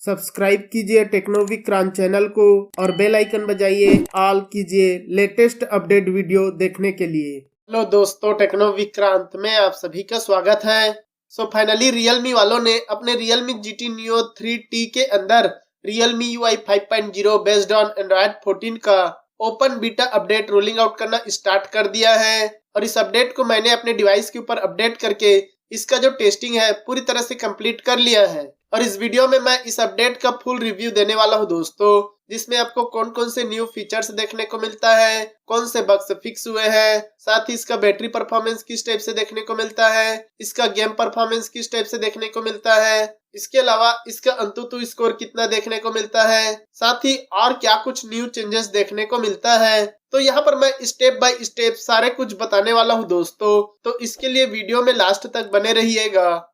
Subscribe कीजिए techno Vikrant channel को और बेल आइकन बजाइए ऑल कीजिए लेटेस्ट अपडेट वीडियो देखने के लिए। हेलो दोस्तों, टेक्नो विक्रांत में आप सभी का स्वागत है। फाइनली रियलमी वालों ने अपने रियलमी GT Neo 3T के अंदर Realme UI 5.0 based on Android 14 का open beta update rolling out करना स्टार्ट कर दिया है। और इस अपडेट को मैंने अपने डिवाइस के ऊपर अपडेट करके इसका जो टेस्टिंग है पूरी तरह से कंप्लीट कर लिया है। और इस वीडियो में मैं इस अपडेट का फुल रिव्यू देने वाला हूं दोस्तों, जिसमें आपको कौन कौन से न्यू फीचर्स देखने को मिलता है, कौन से बग्स फिक्स हुए हैं, साथ ही इसका बैटरी परफॉर्मेंस किस टाइप से देखने को मिलता है, इसका गेम परफॉर्मेंस किस टाइप से देखने को मिलता है, इसके अलावा इसका अंतुतु स्कोर कितना देखने को मिलता है, साथ ही और क्या कुछ न्यू चेंजेस देखने को मिलता है। तो यहाँ पर मैं स्टेप बाय स्टेप सारे कुछ बताने वाला हूँ दोस्तों, तो इसके लिए वीडियो में लास्ट तक बने रहिएगा।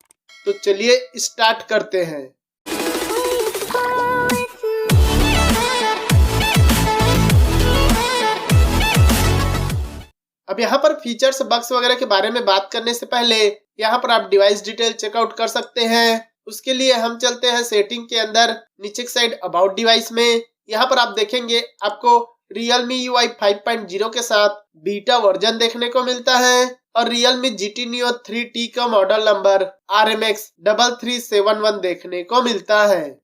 तो चलिए स्टार्ट करते हैं। अब यहाँ पर फीचर्स बग्स वगैरह के बारे में बात करने से पहले यहाँ पर आप डिवाइस डिटेल चेकआउट कर सकते हैं। उसके लिए हम चलते हैं सेटिंग के अंदर, नीचे की साइड अबाउट डिवाइस में। यहाँ पर आप देखेंगे आपको Realme UI 5.0 के साथ बीटा वर्जन देखने को मिलता है और Realme GT Neo 3T का मॉडल नंबर RMX 3371 देखने को मिलता है।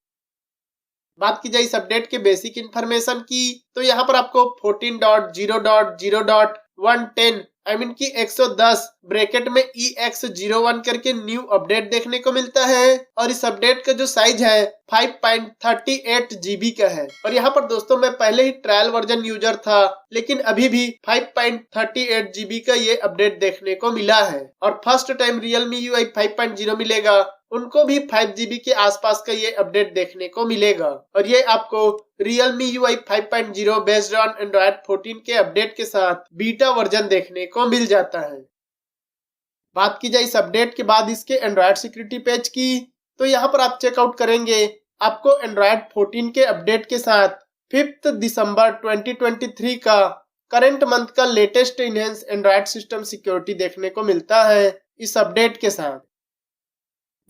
बात की जाए इस अपडेट के बेसिक इंफॉर्मेशन की, तो यहाँ पर आपको 14.0.0.110 की 110 ब्रैकेट में EX01 करके न्यू अपडेट देखने को मिलता है। और इस अपडेट का जो साइज है 5.38 GB का है। और यहाँ पर दोस्तों मैं पहले ही ट्रायल वर्जन यूजर था, लेकिन अभी भी 5.38 GB का ये अपडेट देखने को मिला है। और फर्स्ट टाइम Realme UI 5.0 मिलेगा उनको भी 5 GB के आसपास का ये अपडेट देखने को मिलेगा। और ये आपको Realme UI 5.0 based on Android 14 के अपडेट के साथ बीटा वर्जन देखने को मिल जाता है। बात की जाए इस अपडेट के बाद इसके एंड्रॉइड सिक्योरिटी पेज की, तो यहाँ पर आप चेकआउट करेंगे आपको एंड्रॉइड 14 के अपडेट के साथ 5 दिसंबर 2023 का करंट मंथ का latest enhance Android system security देखने को मिलता है इस अपडेट के साथ।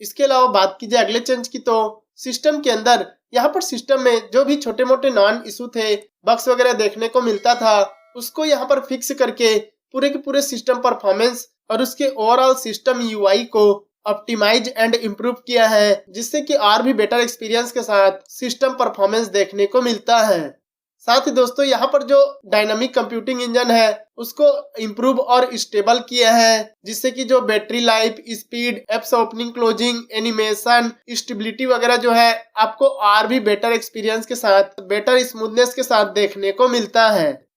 इसके अलावा बात की जाए अगले चेंज की, तो सिस्टम के अंदर यहाँ पर सिस्टम में जो भी छोटे मोटे नॉन इशू थे, बग्स वगैरह देखने को मिलता था, उसको यहाँ पर फिक्स करके पूरे के पूरे सिस्टम परफॉर्मेंस और उसके ओवरऑल सिस्टम UI को ऑप्टिमाइज एंड इम्प्रूव किया है, जिससे कि और भी बेटर एक्सपीरियंस के साथ सिस्टम परफॉर्मेंस देखने को मिलता है। साथ ही दोस्तों यहाँ पर जो डायनामिक कंप्यूटिंग इंजन है उसको इम्प्रूव और स्टेबल किया है, जिससे कि जो battery life, speed, apps opening closing, animation, stability वगैरह जो है आपको और भी बेटर एक्सपीरियंस के साथ, बेटर स्मूथनेस के साथ देखने को मिलता है।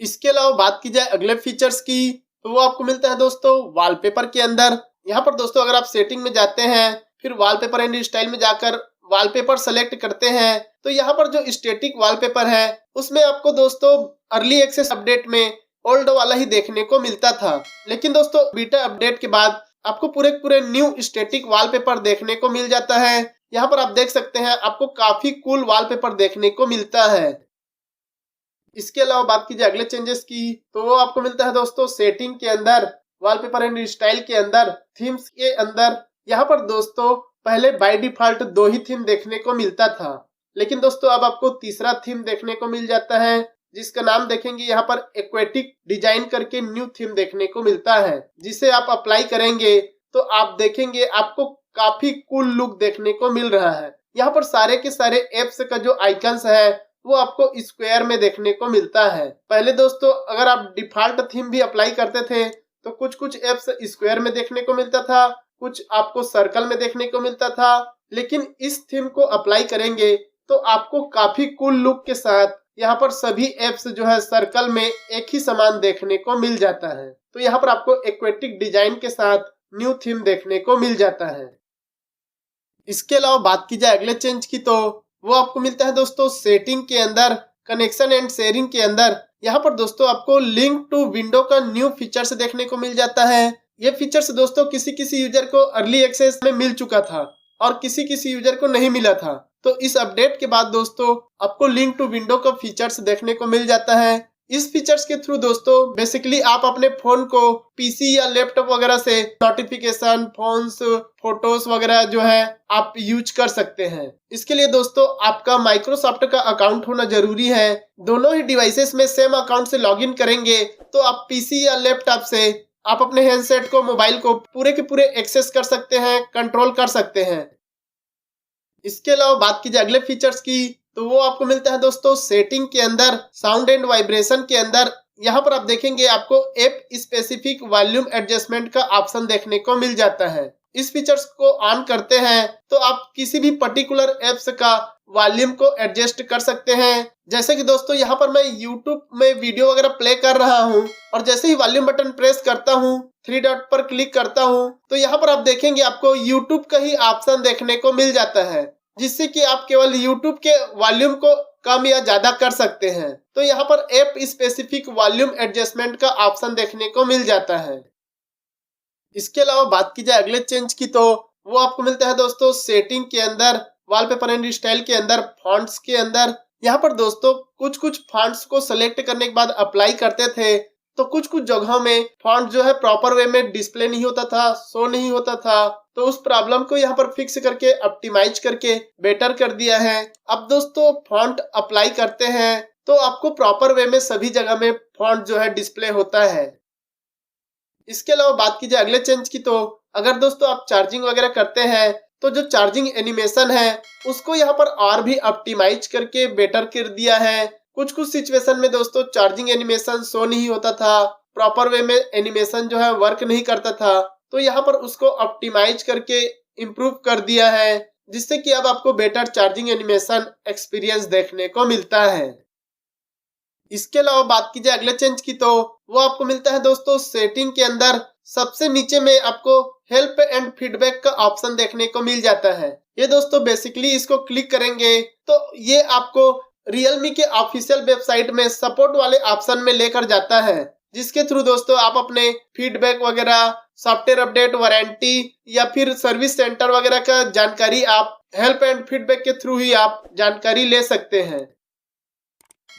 इसके अलावा बात की जाए अगले फीचर्स की, तो वो आपको मिलता है दोस्तों वॉलपेपर के अंदर। यहाँ पर दोस्तों अगर आप सेटिंग में जाते हैं, फिर वॉलपेपर एंड स्टाइल में जाकर वॉलपेपर सेलेक्ट करते हैं, तो यहाँ पर जो स्टैटिक वॉलपेपर है उसमें आपको दोस्तों अर्ली एक्सेस अपडेट में ओल्ड वाला ही देखने को मिलता था, लेकिन दोस्तों बीटा अपडेट के बाद आपको पूरे न्यू स्टैटिक वॉलपेपर देखने को मिल जाता है। यहाँ पर आप देख सकते हैं आपको काफी कूल वॉलपेपर देखने को मिलता है। इसके अलावा बात कीजिए अगले चेंजेस की, तो वो आपको मिलता है दोस्तों सेटिंग के अंदर, वॉलपेपर एंड स्टाइल के अंदर, थीम्स के अंदर। यहाँ पर दोस्तों पहले बाय डिफॉल्ट 2 ही थीम देखने को मिलता था, लेकिन दोस्तों अब आपको तीसरा थीम देखने को मिल जाता है, जिसका नाम देखेंगे यहाँ पर एक्वेटिक डिजाइन करके न्यू थीम देखने को मिलता है, जिसे आप अप्लाई करेंगे तो आप देखेंगे आपको काफी कूल लुक देखने को मिल रहा है। यहाँ पर सारे के सारे एप्स का जो आइकन्स है वो आपको स्क्वायर में देखने को मिलता है। पहले दोस्तों अगर आप डिफॉल्ट थीम भी अप्लाई करते थे तो कुछ एप्स स्क्वायर में देखने को मिलता था, कुछ आपको सर्कल में देखने को मिलता था, लेकिन इस थीम को अप्लाई करेंगे तो आपको काफी कूल लुक के साथ यहाँ पर सभी एप्स जो है सर्कल में एक ही समान देखने को मिल जाता है। तो यहाँ पर आपको एक्वेटिक डिजाइन के साथ न्यू थीम देखने को मिल जाता है। इसके अलावा बात की जाए अगले चेंज की, तो वो आपको मिलता है दोस्तों सेटिंग के अंदर, कनेक्शन एंड शेयरिंग के अंदर। यहाँ पर दोस्तों आपको लिंक टू विंडो का न्यू फीचर्स देखने को मिल जाता है। ये फीचर्स दोस्तों किसी यूजर को अर्ली एक्सेस में मिल चुका था और किसी यूजर को नहीं मिला था। तो इस अपडेट के बाद दोस्तों आपको लिंक टू विंडो का फीचर्स देखने को मिल जाता है। इस फीचर्स के थ्रू दोस्तों बेसिकली आप अपने फोन को पीसी या लैपटॉप वगैरह से नोटिफिकेशन, फोन्स, फोटोज वगैरह जो है आप यूज कर सकते हैं। इसके लिए दोस्तों आपका माइक्रोसॉफ्ट का अकाउंट होना जरूरी है। दोनों ही डिवाइसेस में सेम अकाउंट से लॉगिन करेंगे तो आप पीसी या लैपटॉप से आप अपने हैंडसेट को, मोबाइल को पूरे के पूरे एक्सेस कर सकते हैं, कंट्रोल कर सकते हैं। इसके अलावा बात की जाए अगले फीचर्स की तो वो आपको मिलता है दोस्तों सेटिंग के अंदर, साउंड एंड वाइब्रेशन के अंदर। यहाँ पर आप देखेंगे आपको ऐप स्पेसिफिक वॉल्यूम एडजस्टमेंट का ऑप्शन देखने को मिल जाता है। इस फीचर्स को ऑन करते हैं तो आप किसी भी पर्टिकुलर एप्स का वॉल्यूम को एडजस्ट कर सकते हैं। जैसे कि दोस्तों यहाँ पर मैं YouTube में वीडियो वगैरह प्ले कर रहा हूँ और जैसे ही वॉल्यूम बटन प्रेस करता हूँ, 3 डॉट पर क्लिक करता हूँ तो यहाँ पर आप देखेंगे आपको YouTube का ही ऑप्शन देखने को मिल जाता है, जिससे कि आप केवल YouTube के वॉल्यूम को कम या ज्यादा कर सकते हैं। तो यहाँ पर ऐप स्पेसिफिक वॉल्यूम एडजस्टमेंट का ऑप्शन देखने को मिल जाता है। इसके अलावा बात की जाए अगले चेंज की तो वो आपको मिलता है दोस्तों सेटिंग के अंदर, वॉलपेपर एंड स्टाइल के अंदर, फॉन्ट्स के अंदर। यहाँ पर दोस्तों कुछ फॉन्ट्स को सिलेक्ट करने के बाद अप्लाई करते थे तो कुछ जगहों में फॉन्ट जो है प्रॉपर वे में डिस्प्ले नहीं होता था, शो नहीं होता था। तो उस प्रॉब्लम को यहाँ पर फिक्स करके, ऑप्टिमाइज करके बेटर कर दिया है। अब दोस्तों फॉन्ट अप्लाई करते हैं तो आपको प्रॉपर वे में सभी जगह में फॉन्ट जो है डिस्प्ले होता है। इसके अलावा बात की जाए अगले चेंज की तो अगर दोस्तों आप चार्जिंग वगैरह करते हैं तो जो चार्जिंग एनिमेशन है उसको यहाँ पर और भी ऑप्टिमाइज करके बेटर कर दिया है। कुछ सिचुएशन में दोस्तों चार्जिंग एनिमेशन शो नहीं होता था, प्रॉपर वे में एनिमेशन जो है वर्क नहीं करता था, तो यहाँ पर उसको ऑप्टिमाइज करके इम्प्रूव कर दिया है, जिससे कि अब आपको बेटर चार्जिंग एनिमेशन एक्सपीरियंस देखने को मिलता है। इसके अलावा बात की जाए अगले चेंज की तो वो आपको मिलता है दोस्तों सेटिंग के अंदर सबसे नीचे में आपको हेल्प एंड फीडबैक का ऑप्शन देखने को मिल जाता है। ये दोस्तों बेसिकली इसको क्लिक करेंगे तो ये आपको रियलमी के ऑफिशियल वेबसाइट में सपोर्ट वाले ऑप्शन में लेकर जाता है, जिसके थ्रू दोस्तों आप अपने फीडबैक वगैरह, सॉफ्टवेयर अपडेट, वारंटी या फिर सर्विस सेंटर वगैरह का जानकारी आप हेल्प एंड फीडबैक के थ्रू ही आप जानकारी ले सकते हैं।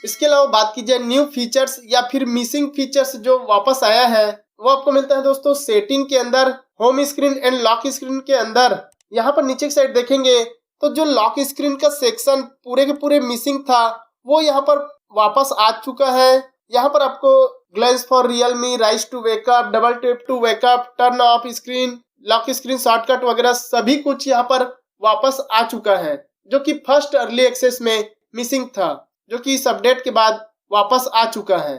इसके अलावा बात की जाए न्यू फीचर्स या फिर मिसिंग फीचर्स जो वापस आया है वो आपको मिलता है दोस्तों सेटिंग के अंदर, home screen and lock screen के अंदर। यहाँ पर नीचे की साइड देखेंगे तो जो लॉक स्क्रीन का सेक्शन पूरे के पूरे मिसिंग था वो यहाँ पर वापस आ चुका है। यहाँ पर आपको glance for Realme, raise to wake up, double tap to wake up, turn off screen, lock screen shortcut वगैरह सभी कुछ यहाँ पर वापस आ चुका है, जो कि फर्स्ट अर्ली एक्सेस में मिसिंग था, जो कि इस अपडेट के बाद वापस आ चुका है।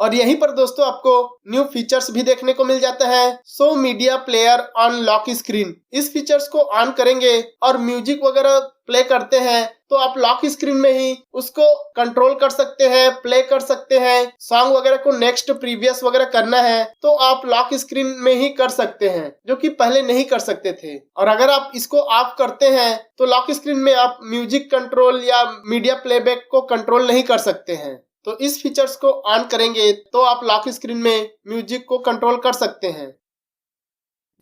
और यहीं पर दोस्तों आपको न्यू फीचर्स भी देखने को मिल जाता है, show media player on lock screen. इस फीचर्स को ऑन करेंगे और म्यूजिक वगैरह प्ले करते हैं तो आप लॉक स्क्रीन में ही उसको कंट्रोल कर सकते हैं, प्ले कर सकते हैं। सॉन्ग वगैरह को नेक्स्ट, प्रीवियस वगैरह करना है तो आप लॉक स्क्रीन में ही कर सकते हैं, जो कि पहले नहीं कर सकते थे। और अगर आप इसको ऑफ करते हैं तो लॉक स्क्रीन में आप म्यूजिक कंट्रोल या मीडिया प्लेबैक को कंट्रोल नहीं कर सकते हैं। तो इस फीचर्स को ऑन करेंगे तो आप लॉक स्क्रीन में म्यूजिक को कंट्रोल कर सकते हैं।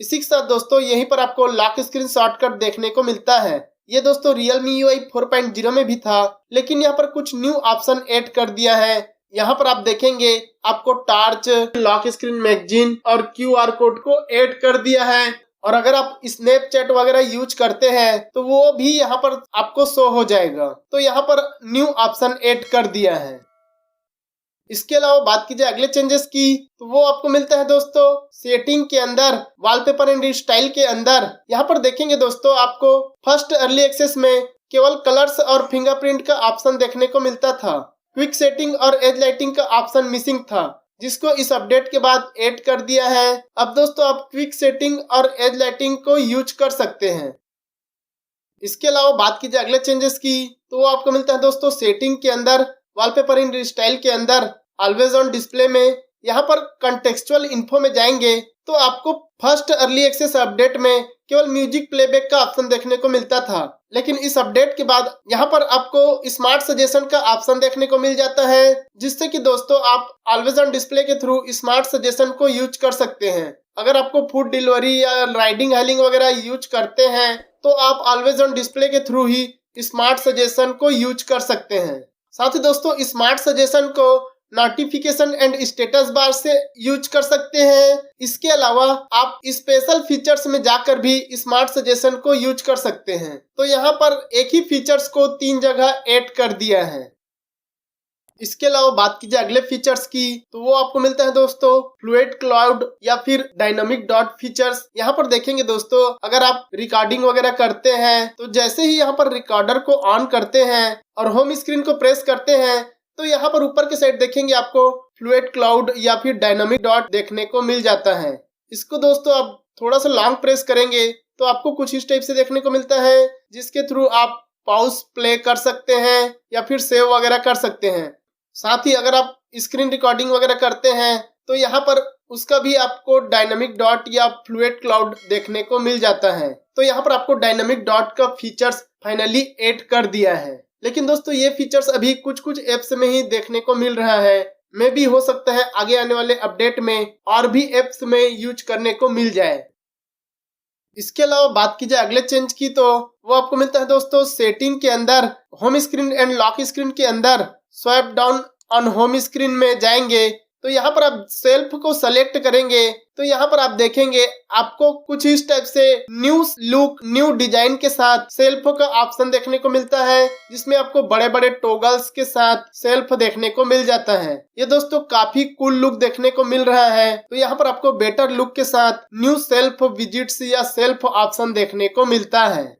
इसी के साथ दोस्तों यहीं पर आपको लॉक स्क्रीन शॉर्टकट देखने को मिलता है। ये दोस्तों Realme UI 4.0 में भी था, लेकिन यहाँ पर कुछ न्यू ऑप्शन ऐड कर दिया है। यहाँ पर आप देखेंगे आपको टॉर्च, लॉक स्क्रीन मैगजीन और QR कोड को ऐड कर दिया है। और अगर आप स्नैपचैट वगैरह यूज करते हैं तो वो भी यहाँ पर आपको शो हो जाएगा। तो यहाँ पर न्यू ऑप्शन ऐड कर दिया है। इसके अलावा बात की जाए अगले चेंजेस की तो वो आपको मिलता है दोस्तों सेटिंग के अंदर, वॉलपेपर एंड स्टाइल के अंदर। यहाँ पर देखेंगे दोस्तों आपको फर्स्ट अर्ली एक्सेस में केवल कलर्स और फिंगरप्रिंट का ऑप्शन देखने को मिलता था। क्विक सेटिंग और एज लाइटिंग का ऑप्शन मिसिंग था, जिसको इस अपडेट के बाद ऐड कर दिया है। अब दोस्तों आप क्विक सेटिंग और एज लाइटिंग को यूज कर सकते हैं। इसके अलावा बात की जाए अगले चेंजेस की तो वो आपको मिलता है दोस्तों सेटिंग के अंदर, वॉलपेपर एंड स्टाइल के अंदर, ऑलवेज ऑन डिस्प्ले में। यहाँ पर कंटेक्चुअल इन्फो में जाएंगे तो आपको फर्स्ट अर्ली एक्सेस अपडेट में केवल म्यूजिक प्लेबैक का ऑप्शन देखने को मिलता था, लेकिन इस अपडेट के बाद यहाँ पर आपको स्मार्ट सजेशन का ऑप्शन देखने को मिल जाता है, जिससे कि दोस्तों आप ऑलवेज ऑन डिस्प्ले के थ्रू स्मार्ट सजेशन को यूज कर सकते हैं। अगर आपको फूड डिलीवरी या राइडिंग हेलिंग वगैरह यूज करते हैं तो आप ऑलवेज ऑन डिस्प्ले के थ्रू ही स्मार्ट सजेशन को यूज कर सकते हैं। साथ ही दोस्तों स्मार्ट सजेशन को नोटिफिकेशन एंड स्टेटस बार से यूज कर सकते हैं। इसके अलावा आप स्पेशल फीचर्स में जाकर भी स्मार्ट सजेशन को यूज कर सकते हैं। तो यहाँ पर एक ही फीचर्स को 3 जगह ऐड कर दिया है। इसके अलावा बात कीजिए अगले फीचर्स की, तो वो आपको मिलता है दोस्तों फ्लूइड क्लाउड या फिर डायनामिक डॉट फीचर्स। यहाँ पर देखेंगे दोस्तों, अगर आप रिकॉर्डिंग वगैरह करते हैं तो जैसे ही यहाँ पर रिकॉर्डर को ऑन करते हैं और होम स्क्रीन को प्रेस करते हैं तो यहाँ पर ऊपर के साइड देखेंगे आपको फ्लूइड क्लाउड या फिर डायनामिक डॉट देखने को मिल जाता है। इसको दोस्तों आप थोड़ा सा लॉन्ग प्रेस करेंगे तो आपको कुछ इस टाइप से देखने को मिलता है, जिसके थ्रू आप पॉज प्ले कर सकते हैं या फिर सेव वगैरह कर सकते हैं। साथ ही अगर आप स्क्रीन रिकॉर्डिंग वगैरह करते हैं तो यहाँ पर उसका भी आपको डायनामिक डॉट या फ्लूइड क्लाउड देखने को मिल जाता है। तो यहाँ पर आपको डायनामिक डॉट का फीचर्स फाइनली ऐड कर दिया है। लेकिन दोस्तों ये फीचर्स अभी कुछ एप्स में ही देखने को मिल रहा है। मे भी हो सकता है आगे आने वाले अपडेट में और भी एप्स में यूज करने को मिल जाए। इसके अलावा बात की जाए अगले चेंज की, तो वो आपको मिलता है दोस्तों सेटिंग के अंदर home screen and lock screen के अंदर swipe down on home screen में जाएंगे तो यहाँ पर आप सेल्फ को सेलेक्ट करेंगे तो यहाँ पर आप देखेंगे आपको कुछ इस टाइप से न्यू लुक न्यू डिजाइन के साथ सेल्फ का ऑप्शन देखने को मिलता है, जिसमें आपको बड़े बड़े टॉगल्स के साथ सेल्फ देखने को मिल जाता है। ये दोस्तों काफी कूल लुक देखने को मिल रहा है। तो यहाँ पर आपको बेटर लुक के साथ न्यू सेल्फ विजिट्स या सेल्फ ऑप्शन देखने को मिलता है।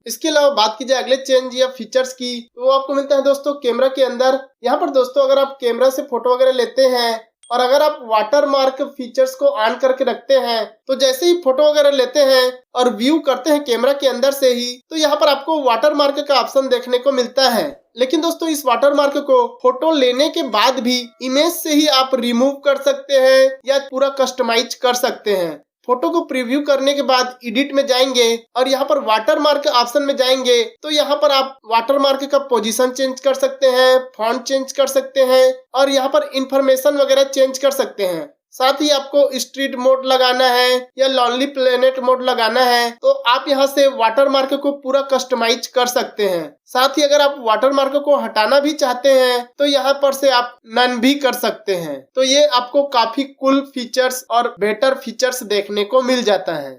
इसके अलावा बात की जाए अगले चेंज या फीचर्स की, तो वो आपको मिलता है दोस्तों कैमरा के अंदर। यहाँ पर दोस्तों अगर आप कैमरा से फोटो वगैरह लेते हैं और अगर आप वाटर मार्क फीचर्स को ऑन करके रखते हैं तो जैसे ही फोटो वगैरह लेते हैं और व्यू करते हैं कैमरा के अंदर से ही तो यहाँ पर आपको वाटर मार्क का ऑप्शन देखने को मिलता है। लेकिन दोस्तों इस वाटर मार्क को फोटो लेने के बाद भी इमेज से ही आप रिमूव कर सकते हैं या पूरा कस्टमाइज कर सकते हैं। फोटो को प्रीव्यू करने के बाद एडिट में जाएंगे और यहाँ पर वाटर मार्क ऑप्शन में जाएंगे तो यहाँ पर आप वाटर मार्क का पोजीशन चेंज कर सकते हैं, फॉन्ट चेंज कर सकते हैं और यहाँ पर इंफॉर्मेशन वगैरह चेंज कर सकते हैं। साथ ही आपको स्ट्रीट मोड लगाना है या लॉनली प्लेनेट मोड लगाना है तो आप यहाँ से वाटर मार्क को पूरा कस्टमाइज कर सकते हैं। साथ ही अगर आप वाटर मार्क को हटाना भी चाहते हैं तो यहाँ पर से आप नन भी कर सकते हैं। तो ये आपको काफी कूल फीचर्स और बेटर फीचर्स देखने को मिल जाता है।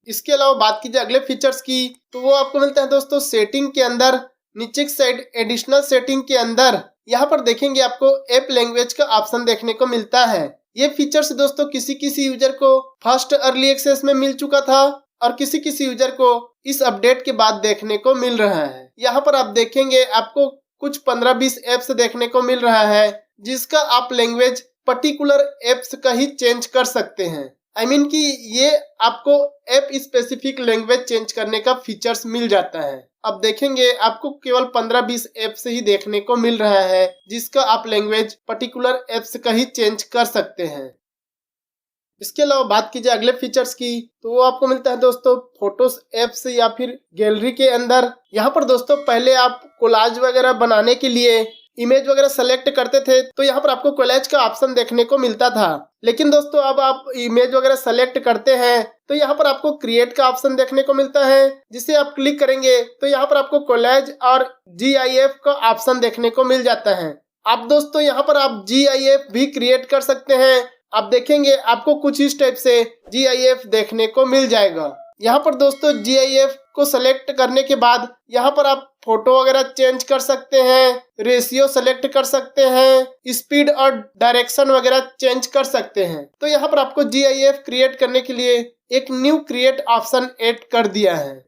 इसके अलावा बात की जाए अगले फीचर्स की, तो वो आपको मिलता है दोस्तों सेटिंग के अंदर नीचे की साइड एडिशनल सेटिंग के अंदर यहाँ पर देखेंगे आपको ऐप लैंग्वेज का ऑप्शन देखने को मिलता है। ये फीचर्स दोस्तों किसी यूजर को फर्स्ट अर्ली एक्सेस में मिल चुका था और किसी यूजर को इस अपडेट के बाद देखने को मिल रहा है। यहाँ पर आप देखेंगे आपको कुछ 15-20 एप्स देखने को मिल रहा है जिसका आप लैंग्वेज पर्टिकुलर एप्स का ही चेंज कर सकते हैं। I mean कि ये आपको ऐप स्पेसिफिक लैंग्वेज चेंज करने का फीचर्स मिल जाता है। अब देखेंगे आपको केवल 15-20 ऐप से ही देखने को मिल रहा है जिसका आप लैंग्वेज पर्टिकुलर एप्स का ही चेंज कर सकते हैं। इसके अलावा बात की जाए अगले फीचर्स की, तो वो आपको मिलता है दोस्तों फोटोस एप्स या फिर गैलरी के अंदर। यहाँ पर दोस्तों पहले आप कोलाज वगैरह बनाने के लिए इमेज वगैरह सेलेक्ट करते थे तो यहाँ पर आपको कोलाज का ऑप्शन देखने को मिलता था। लेकिन दोस्तों अब आप इमेज वगैरह सेलेक्ट करते हैं तो यहाँ पर आपको क्रिएट का ऑप्शन देखने को मिलता है, जिसे आप क्लिक करेंगे तो यहाँ पर आपको कोलाज और GIF का ऑप्शन देखने को मिल जाता है। अब दोस्तों यहाँ पर आप GIF भी क्रिएट कर सकते हैं। आप देखेंगे आपको कुछ इस टाइप से GIF देखने को मिल जाएगा। यहाँ पर दोस्तों GIF को सेलेक्ट करने के बाद यहाँ पर आप फोटो वगैरह चेंज कर सकते हैं, रेशियो सेलेक्ट कर सकते हैं, स्पीड और डायरेक्शन वगैरह चेंज कर सकते हैं। तो यहाँ पर आपको GIF क्रिएट करने के लिए एक न्यू क्रिएट ऑप्शन ऐड कर दिया है।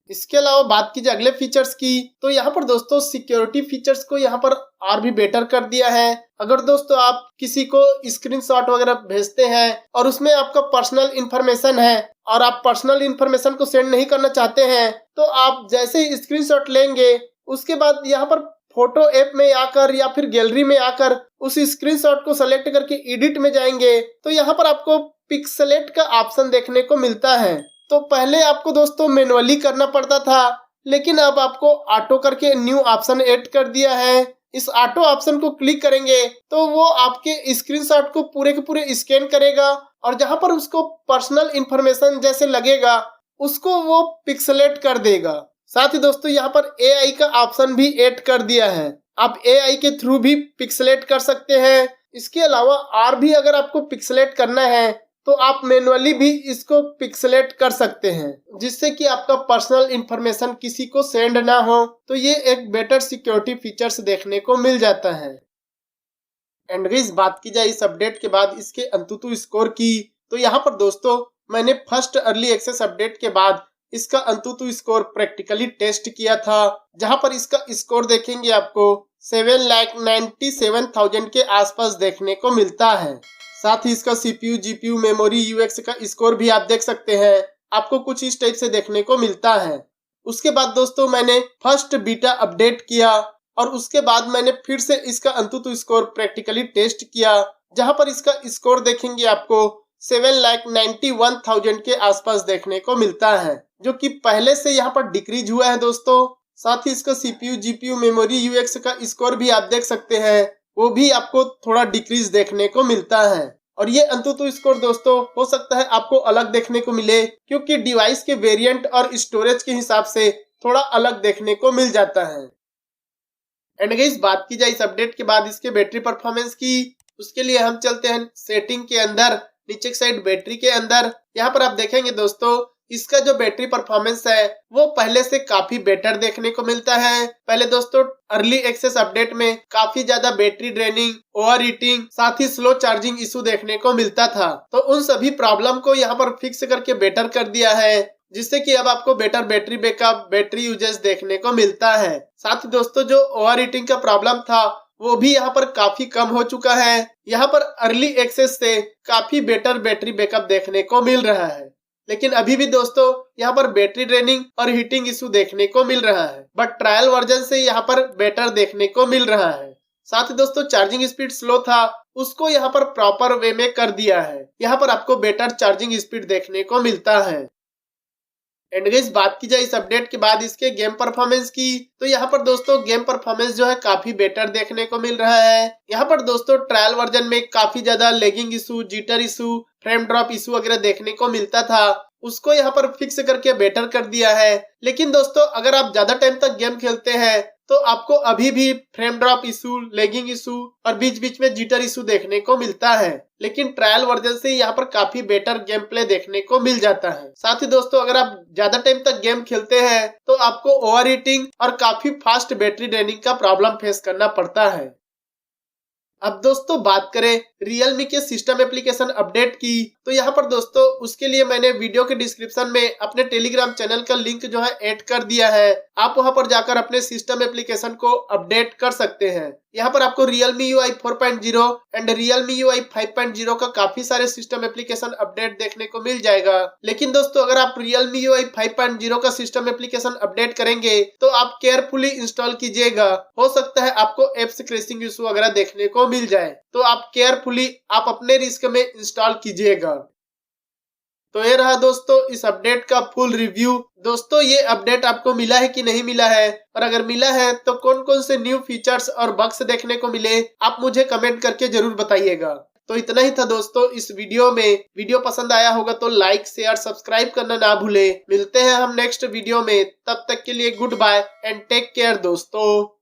इसके अलावा बात की जाए अगले फीचर्स की, तो यहाँ पर दोस्तों सिक्योरिटी फीचर्स को यहाँ पर और भी बेटर कर दिया है। अगर दोस्तों आप किसी को स्क्रीनशॉट वगैरह भेजते हैं और उसमें आपका पर्सनल इंफॉर्मेशन है और आप पर्सनल इंफॉर्मेशन को सेंड नहीं करना चाहते हैं तो आप जैसे ही स्क्रीनशॉट लेंगे उसके बाद यहाँ पर फोटो ऐप में आकर या फिर गैलरी में आकर उस स्क्रीनशॉट को सेलेक्ट करके एडिट में जाएंगे तो यहाँ पर आपको पिक्सेलेट का ऑप्शन देखने को मिलता है। तो पहले आपको दोस्तों मैनुअली करना पड़ता था, लेकिन अब आपको ऑटो करके न्यू ऑप्शन ऐड कर दिया है। इस ऑटो ऑप्शन को क्लिक करेंगे तो वो आपके स्क्रीनशॉट को पूरे के पूरे स्कैन करेगा और जहां पर उसको पर्सनल इंफॉर्मेशन जैसे लगेगा उसको वो पिक्सेलेट कर देगा। साथ ही दोस्तों यहाँ पर AI का ऑप्शन भी ऐड कर दिया है। आप AI के थ्रू भी पिक्सलेट कर सकते हैं। इसके अलावा और भी अगर आपको पिक्सलेट करना है तो आप मैनुअली भी इसको पिक्सलेट कर सकते हैं, जिससे कि आपका पर्सनल इंफॉर्मेशन किसी को सेंड ना हो। तो ये एक बेटर सिक्योरिटी फीचर्स देखने को मिल जाता है। एंड गाइस बात की जाए इस अपडेट के बाद इसके अंतुतु स्कोर की, तो यहाँ पर दोस्तों मैंने फर्स्ट अर्ली एक्सेस अपडेट के बाद इसका अंतुतु स्कोर प्रैक्टिकली टेस्ट किया था, जहां पर इसका स्कोर देखेंगे आपको 7,97,000 के आसपास देखने को मिलता है। साथ ही इसका CPU, GPU, मेमोरी, UX का स्कोर भी आप देख सकते हैं, आपको कुछ इस टाइप से देखने को मिलता है। उसके बाद दोस्तों मैंने फर्स्ट बीटा अपडेट किया और उसके बाद मैंने फिर से इसका अंतुतु स्कोर प्रैक्टिकली टेस्ट किया, जहां पर इसका स्कोर देखेंगे आपको 7,91,000 के आसपास देखने को मिलता है, जो कि पहले से यहाँ पर डिक्रीज हुआ है दोस्तों। साथ ही इसका CPU, GPU, मेमोरी, UX का स्कोर भी आप देख सकते हैं, वो भी आपको थोड़ा डिक्रीज देखने को मिलता है। और ये अंतुतु स्कोर दोस्तों हो सकता है आपको अलग देखने को मिले, क्योंकि डिवाइस के वेरिएंट और स्टोरेज के हिसाब से थोड़ा अलग देखने को मिल जाता है। एंड गाइस बात की जाए इस अपडेट के बाद इसके बैटरी परफॉर्मेंस की, उसके लिए हम चलते हैं सेटिंग के अंदर, नीचे की साइड बैटरी के अंदर। यहाँ पर आप देखेंगे दोस्तों इसका जो बैटरी परफॉर्मेंस है वो पहले से काफी बेटर देखने को मिलता है। पहले दोस्तों अर्ली एक्सेस अपडेट में काफी ज्यादा बैटरी ड्रेनिंग, ओवर हीटिंग, साथ ही स्लो चार्जिंग इशू देखने को मिलता था। तो उन सभी प्रॉब्लम को यहाँ पर फिक्स करके बेटर कर दिया है, जिससे कि अब आपको better battery backup, battery usage देखने को मिलता है। साथ ही दोस्तों जो ओवर हीटिंग का प्रॉब्लम था वो भी यहाँ पर काफी कम हो चुका है। यहाँ पर अर्ली एक्सेस से काफी बेटर बैटरी बैकअप देखने को मिल रहा है, लेकिन अभी भी दोस्तों यहाँ पर बैटरी ड्रेनिंग और हीटिंग इशू देखने को मिल रहा है, बट ट्रायल वर्जन से यहाँ पर बेटर देखने को मिल रहा है। साथ ही दोस्तों चार्जिंग स्पीड स्लो था, उसको यहाँ पर प्रॉपर वे में कर दिया है। यहाँ पर आपको बेटर चार्जिंग स्पीड देखने को मिलता है। एंड गाइस बात की जाए इस अपडेट के बाद इसके गेम परफॉर्मेंस की, तो यहाँ पर दोस्तों गेम परफॉर्मेंस जो है काफी बेटर देखने को मिल रहा है। यहाँ पर दोस्तों ट्रायल वर्जन में काफी ज्यादा lagging issue, jitter issue, frame drop issue वगैरह देखने को मिलता था, उसको यहाँ पर फिक्स करके बेटर कर दिया है। लेकिन दोस्तों अगर आप ज्यादा टाइम तक गेम खेलते हैं तो आपको अभी भी frame drop issue, lagging issue और बीच बीच में जिटर इशू देखने को मिलता है, लेकिन ट्रायल वर्जन से यहाँ पर काफी बेटर गेम प्ले देखने को मिल जाता है। साथ ही दोस्तों अगर आप ज्यादा टाइम तक गेम खेलते हैं तो आपको ओवर हीटिंग और काफी फास्ट बैटरी ड्रेनिंग का प्रॉब्लम फेस करना पड़ता है। अब दोस्तों बात करें Realme के सिस्टम एप्लीकेशन अपडेट की, तो यहाँ पर दोस्तों उसके लिए मैंने वीडियो के डिस्क्रिप्शन में अपने टेलीग्राम चैनल का लिंक जो है ऐड कर दिया है। आप वहां पर जाकर अपने सिस्टम एप्लीकेशन को अपडेट कर सकते हैं। यहाँ पर आपको Realme UI 4.0 and Realme UI 5.0 का काफी सारे सिस्टम एप्लीकेशन अपडेट देखने को मिल जाएगा। लेकिन दोस्तों अगर आप Realme UI 5.0 का सिस्टम एप्लीकेशन अपडेट करेंगे तो आप केयरफुली इंस्टॉल कीजिएगा, हो सकता है आपको एप्स क्रैशिंग इशू वगैरह देखने को मिल जाए, तो आप केयरफुली आप अपने रिस्क में इंस्टॉल कीजिएगा। तो ये रहा दोस्तों इस अपडेट का फुल रिव्यू। दोस्तों ये अपडेट आपको मिला है कि नहीं मिला है, और अगर मिला है तो कौन कौन से न्यू फीचर्स और बग्स देखने को मिले आप मुझे कमेंट करके जरूर बताइएगा। तो इतना ही था दोस्तों इस वीडियो में। वीडियो पसंद आया होगा तो लाइक, शेयर, सब्सक्राइब करना ना भूले। मिलते हैं हम नेक्स्ट वीडियो में, तब तक के लिए goodbye and take care दोस्तों।